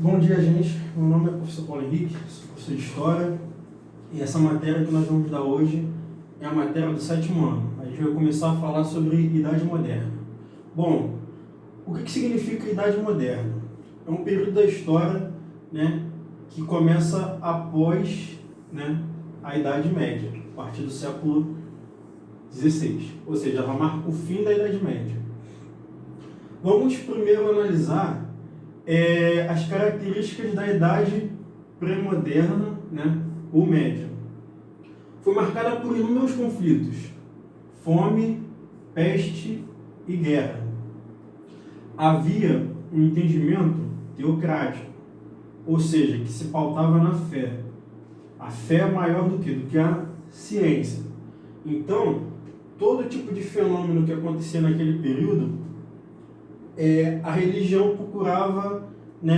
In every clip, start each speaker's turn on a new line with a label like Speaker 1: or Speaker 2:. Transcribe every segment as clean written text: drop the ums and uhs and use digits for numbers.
Speaker 1: Bom dia, gente. Meu nome é professor Paulo Henrique, sou professor de História, e essa matéria que nós vamos dar hoje é a matéria do 7º ano. A gente vai começar a falar sobre Idade Moderna. Bom, o que significa Idade Moderna? É um período da história, que começa após, a Idade Média, a partir do século XVI, ou seja, ela marca o fim da Idade Média. Vamos primeiro analisar as características da Idade Pré-Moderna, ou Média. Foi marcada por inúmeros conflitos, fome, peste e guerra. Havia um entendimento teocrático, ou seja, que se pautava na fé. A fé é maior do que a ciência. Então, todo tipo de fenômeno que acontecia naquele período, a religião procurava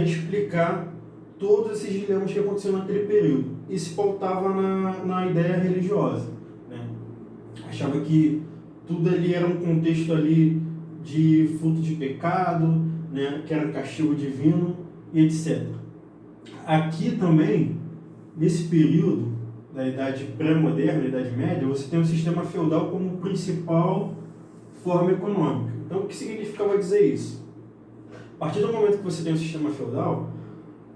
Speaker 1: explicar todos esses dilemas que aconteciam naquele período e se pautava na ideia religiosa. Achava que tudo ali era um contexto ali de fruto de pecado, que era um castigo divino e etc. Aqui também, nesse período da Idade Pré-Moderna, Idade Média, você tem o sistema feudal como principal forma econômica. Então, o que significava dizer isso? A partir do momento que você tem o sistema feudal,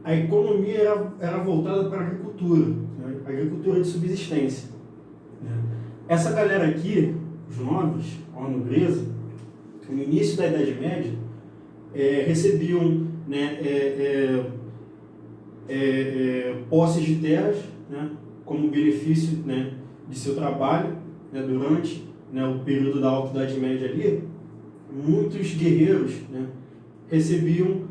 Speaker 1: a economia era voltada para a agricultura de subsistência. Essa galera aqui, os nobres, a nobreza, no início da Idade Média, recebiam posses de terras, como benefício de seu trabalho, durante o período da Alta Idade Média ali. Muitos guerreiros recebiam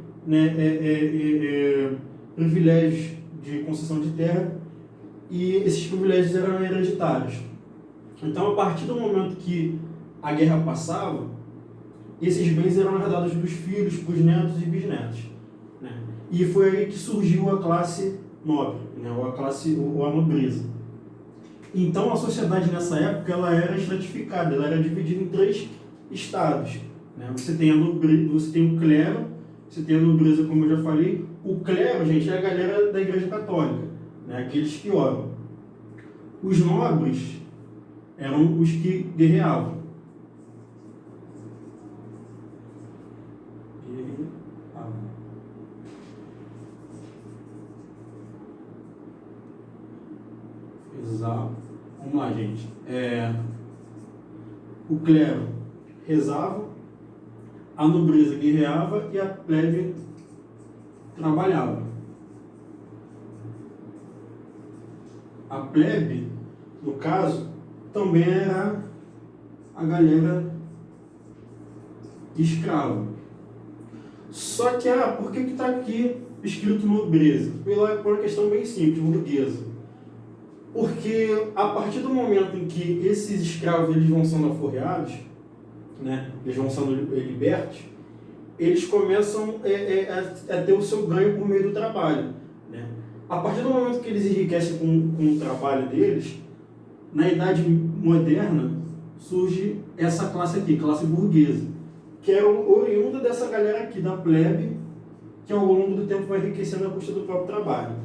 Speaker 1: privilégios de concessão de terra, e esses privilégios eram hereditários. Então, a partir do momento que a guerra passava, esses bens eram herdados dos filhos, para os netos e bisnetos. E foi aí que surgiu a classe nobre, ou a nobreza. Então, a sociedade nessa época ela era estratificada, ela era dividida em 3 estados. Você tem o clero, você tem a nobreza, como eu já falei. O clero, gente, é a galera da Igreja Católica, aqueles que oram. Os nobres eram os que guerreavam. Exato. Vamos lá, gente. O clero rezava, a nobreza guerreava e a plebe trabalhava. A plebe, no caso, também era a galera escrava. Só que, por que está aqui escrito nobreza? Por uma questão bem simples, burguesa. Porque a partir do momento em que esses escravos eles vão sendo aforreados, eles vão sendo libertos, eles começam a ter o seu ganho por meio do trabalho. A partir do momento que eles enriquecem com o trabalho deles, na Idade Moderna surge essa classe aqui, classe burguesa, que é oriunda dessa galera aqui, da plebe, que ao longo do tempo vai enriquecendo a custa do próprio trabalho.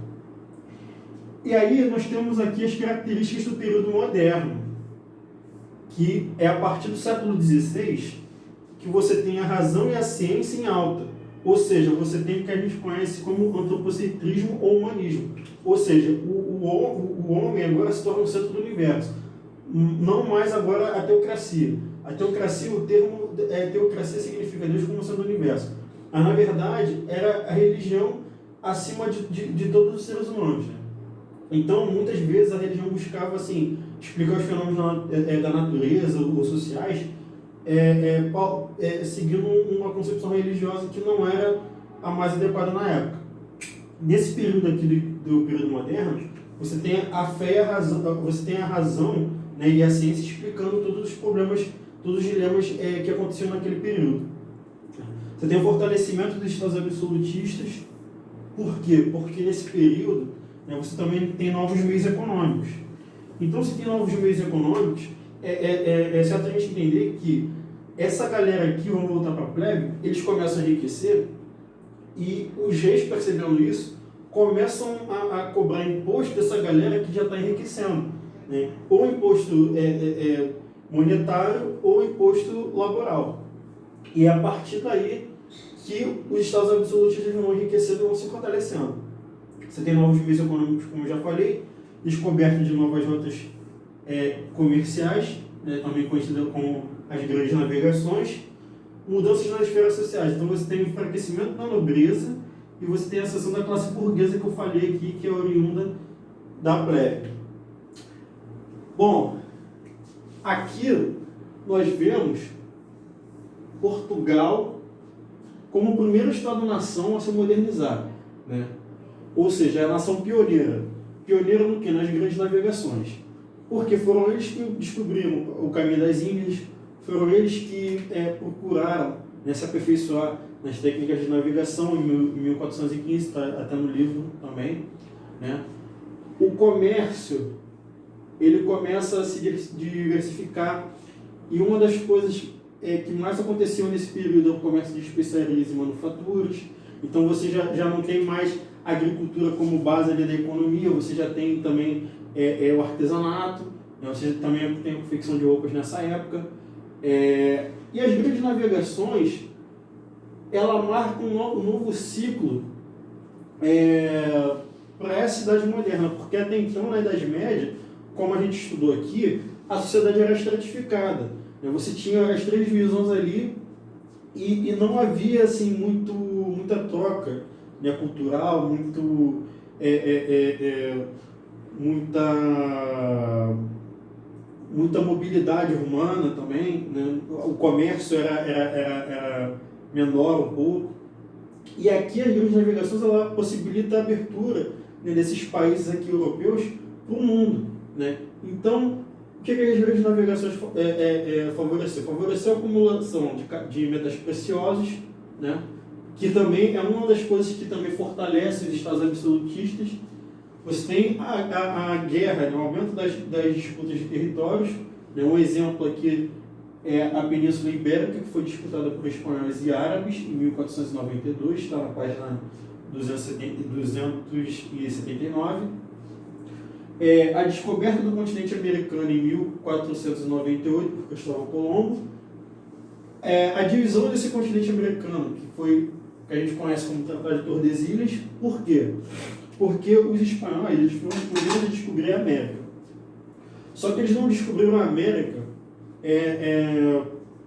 Speaker 1: E aí nós temos aqui as características do período moderno, que é a partir do século XVI que você tem a razão e a ciência em alta. Ou seja, você tem o que a gente conhece como antropocentrismo ou humanismo. Ou seja, o homem agora se torna o centro do universo. Não mais agora a teocracia. A teocracia, o termo teocracia significa Deus como centro do universo. Mas, na verdade, era a religião acima de todos os seres humanos. Então, muitas vezes, a religião buscava explicar os fenômenos da natureza ou sociais, seguindo uma concepção religiosa que não era a mais adequada na época. Nesse período aqui do período moderno, você tem a fé e a razão, e a ciência explicando todos os problemas, todos os dilemas que aconteciam naquele período. Você tem o fortalecimento dos estados absolutistas. Por quê? Porque nesse período você também tem novos meios econômicos. Então, se tem novos meios econômicos, é certo a gente entender que essa galera aqui, vamos voltar para a plebe, eles começam a enriquecer E os reis, percebendo isso, começam a cobrar imposto dessa galera que já está enriquecendo, né? Ou imposto monetário ou imposto laboral. E é a partir daí que os estados absolutistas vão enriquecendo e vão se fortalecendo. Você tem novos meios econômicos, como eu já falei, descoberta de novas rotas comerciais, né, também conhecida como as grandes navegações, mudanças nas esferas sociais. Então você tem o enfraquecimento da nobreza e você tem a ascensão da classe burguesa que eu falei aqui, que é oriunda da plebe. Bom, aqui nós vemos Portugal como o primeiro Estado-nação a se modernizar, né? Ou seja, é a nação pioneira. Pioneira no quê? Nas grandes navegações. Porque foram eles que descobriram o caminho das Índias, foram eles que procuraram, né, se aperfeiçoar nas técnicas de navegação em 1415, está até no livro também, né? O comércio, ele começa a se diversificar, e uma das coisas que mais aconteceu nesse período é o comércio de especiarias e manufaturas. Então você já não tem mais a agricultura como base ali da economia, você já tem também o artesanato, né? Você também tem a confecção de roupas nessa época. E as grandes navegações, ela marca um novo ciclo para essa cidade moderna, porque até então, na Idade Média, como a gente estudou aqui, a sociedade era estratificada. Você tinha as três divisões ali e não havia assim, muita troca, né, cultural, muita mobilidade humana também, né? O comércio era menor um pouco. E aqui as grandes navegações ela possibilita a abertura, né, desses países aqui europeus para o mundo, né? Então, o que as grandes navegações favoreceu? Favoreceu a acumulação de metais preciosos, né? Que também é uma das coisas que também fortalece os estados absolutistas. Você tem a guerra, né, o aumento das disputas de territórios, né? Um exemplo aqui é a Península Ibérica, que foi disputada por espanhóis e árabes em 1492, está na página 279. A descoberta do continente americano em 1498 por Cristóvão Colombo. A divisão desse continente americano, que a gente conhece como Tratado de Tordesilhas. Por quê? Porque os espanhóis eles foram os primeiros a descobrir a América. Só que eles não descobriram a América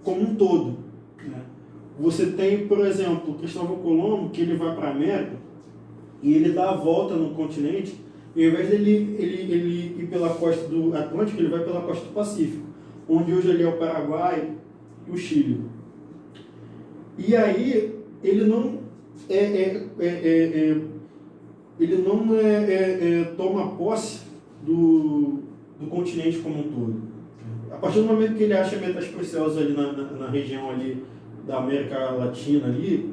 Speaker 1: como um todo, né? Você tem, por exemplo, Cristóvão Colombo, que ele vai para a América e ele dá a volta no continente, e ao invés dele ele ir pela costa do Atlântico, ele vai pela costa do Pacífico, onde hoje ali é o Paraguai e o Chile. E aí ele não toma posse do continente como um todo. A partir do momento que ele acha metais preciosos ali na região ali da América Latina, ali,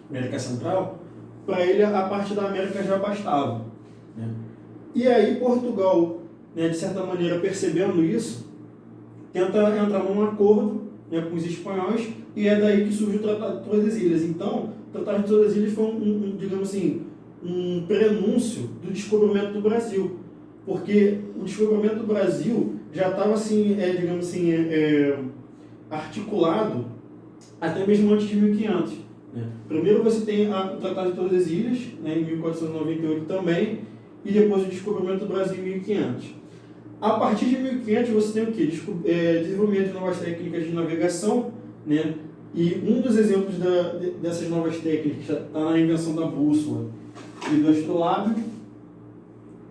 Speaker 1: América Central, para ele a parte da América já bastava, né? E aí Portugal, né, de certa maneira, percebendo isso, tenta entrar num acordo, né, com os espanhóis, e é daí que surge o Tratado de Tordesilhas. Então, o Tratado de Tordesilhas foi digamos assim, um prenúncio do descobrimento do Brasil, porque o descobrimento do Brasil já estava assim, digamos assim, articulado até mesmo antes de 1500. Né? Primeiro você tem o Tratado de Tordesilhas, né, em 1498 também, e depois o descobrimento do Brasil em 1500. A partir de 1500 você tem o quê? Desenvolvimento de novas técnicas de navegação, né? E um dos exemplos dessas novas técnicas está na invenção da bússola e do astrolábio,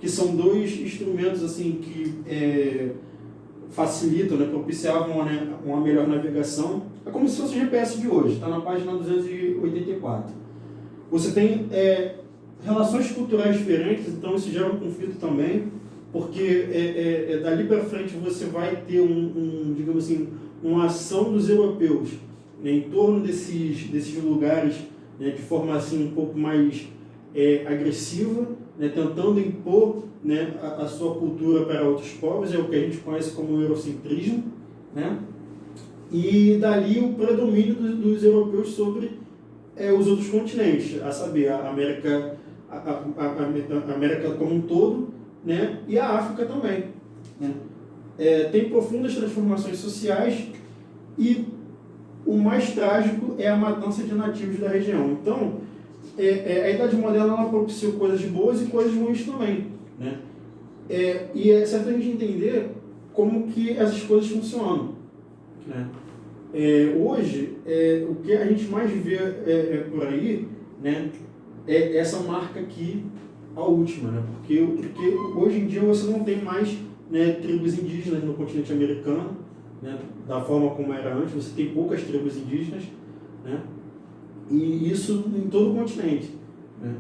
Speaker 1: que são dois instrumentos assim, que facilitam, né, propiciavam uma melhor navegação. É como se fosse o GPS de hoje, está na página 284. Você tem relações culturais diferentes, então isso gera um conflito também, porque dali para frente você vai ter digamos assim, uma ação dos europeus, né, em torno desses lugares, né, de forma assim um pouco mais agressiva, né, tentando impor, né, a sua cultura para outros povos, é o que a gente conhece como eurocentrismo, né? E dali o predomínio dos europeus sobre os outros continentes, a saber, a América, a América como um todo, né, e a África também, né. Tem profundas transformações sociais e o mais trágico é a matança de nativos da região. Então, a Idade Moderna ela propiciou coisas boas e coisas ruins também, né. E é certo a gente entender como que essas coisas funcionam, né. Hoje, o que a gente mais vê por aí, né, é essa marca aqui, a última, né, porque hoje em dia você não tem mais, né, tribos indígenas no continente americano, né, da forma como era antes, você tem poucas tribos indígenas, né, e isso em todo o continente, né.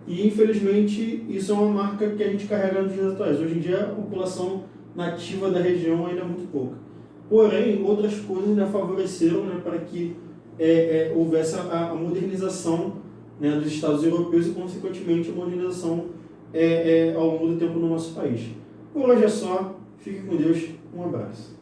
Speaker 1: E infelizmente isso é uma marca que a gente carrega nos dias atuais. Hoje em dia a população nativa da região ainda é muito pouca. Porém, outras coisas ainda favoreceram, né, para que houvesse a modernização, né, dos Estados europeus e, consequentemente, a modernização ao longo do tempo no nosso país. Por hoje é só. Fique com Deus. Um abraço.